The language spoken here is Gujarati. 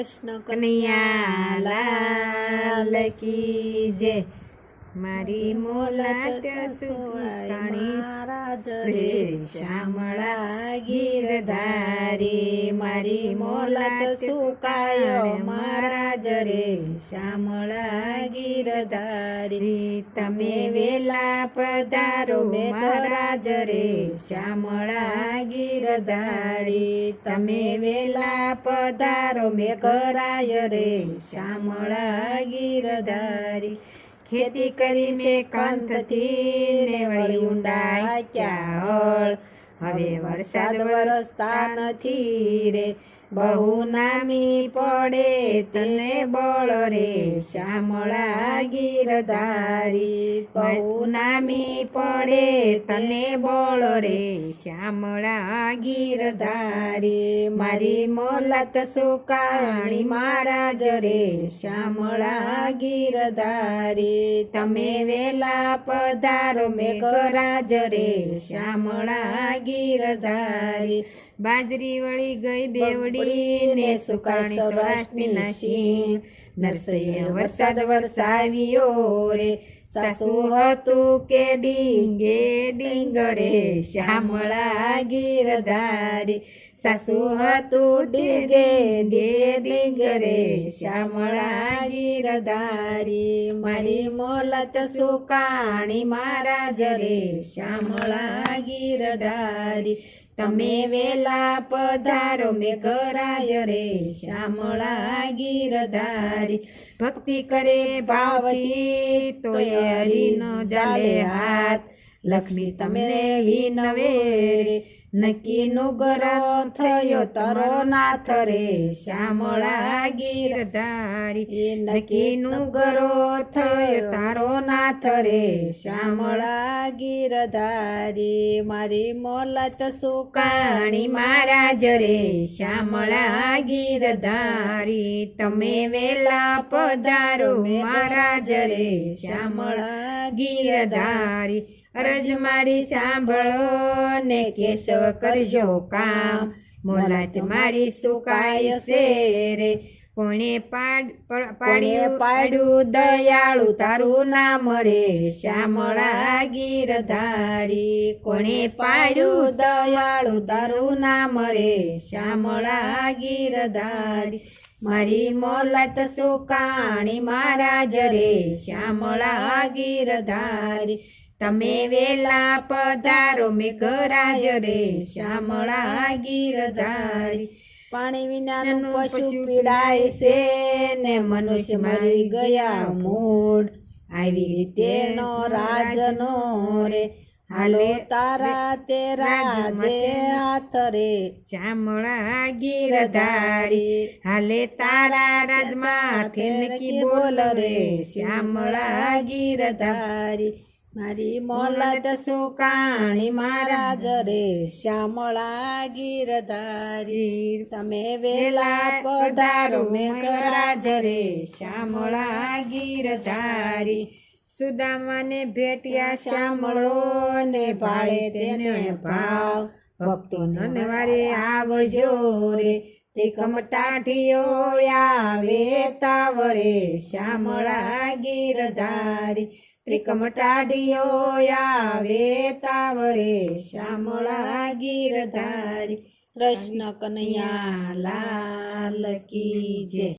કૃષ્ણ કનૈયા લાલ કી જય। મારી મોલાત સુકાણી મહારાજ રે શામળા ગીરધારી। મારી મોલાત સુકાયો મહારાજ રે શામળા ગીરધારી। તમે વેલા પધારો મહારાજ રે શામળા ગીરધારી। તમે વેલા પધારો મેઘરાય રે શામળા ગીરધારી। ખેતી કરી મેં કંથથી ને વળી ઊંડા ક્યાં હવે વરસાદ વરસતા નથી રે। બહુ નામી પડે તને બળ રે શામળા ગીરધારી। બહુ નામી પડે તને બળ રે શામળા ગીરધારી। મારી મોલાત સુકાણી મહારાજ રે શામળા ગીરધારી। તમે વેલા પધારો મેઘરાજ રે શામળા ગીરધારી। બાજરી વળી ગઈ બેવડી ને સુકાણી સૌરાષ્ટ્રની નાસી। નરસૈયે વરસાદ વરસાવ્યો રે સાસુ હતું કે ડીંગે ડીંગરે શામળા ગીરધારી। સાસુ હતું ડીંગે ડીંગરે શામળા ગીરધારી। મારી મોલાત સુકાણી મહારાજ રે શામળા ગીરધારી। તમે વેલા પધારો મેઘરાય રે શામળા ગીરધારી। ભક્તિ કરે ભાવથી તો હરિનો જાલે હાથ। લક્ષ્મી તમને વિનવે રે નક્કી નુગરો થયો તારો નાથ રે શામળા ગીરધારી। નક્કી નુગરો થયો તારો નાથ રે શામળા ગીરધારી। મારી મોલાત સુકાણી મહારાજ રે શામળા ગીરધારી। તમે વેલા પધારો મહારાજ રે શામળા ગીરધારી। અરજ મારી સાંભળો ને કેશવ કરજો કામ। મોલાત મારી સુકાય છે રે કોણે પાડ્યું દયાળુ તારું નામ રે શામળા ગીરધારી। કોણે પાડ્યું દયાળુ તારું નામ રે શામળા ગીરધારી। મારી મોલાત સુકાણી મહારાજ રે શામળા ગીરધારી। તમે વેલા પધારો મેઘરાજ રે શામળા ગીરધારી। પાણી વિનાનું પશુ પીડાય છે ને મનુષ્ય મરી ગયા મૂળ। આવી રીતે નો રાજનો રે હાલો તારા તેરા જે હાથ રે શામળા ગીરધારી। હાલે તારા રાજમાં થેનકી બોલ રે શામળા ગીરધારી। મારી મોલાત સુકાણી મહારાજ રે શામળા ગીરધારી। તમે વેલા પધારો મેઘરાજ રે શામળા ગીરધારી। સુદામાને ભેટ્યા શામળો ને ભાળે તેને ભાવ। ભક્તો નનવારે આવજો રે ત્રિકમ ટાઢીઓ આવે તાવરે શામળા ગીરધારી। ત્રિકમ ટાઢીઓ આવે તાવરે શામળા ગીરધારી। કૃષ્ણ કનૈયા લાલ કી જય।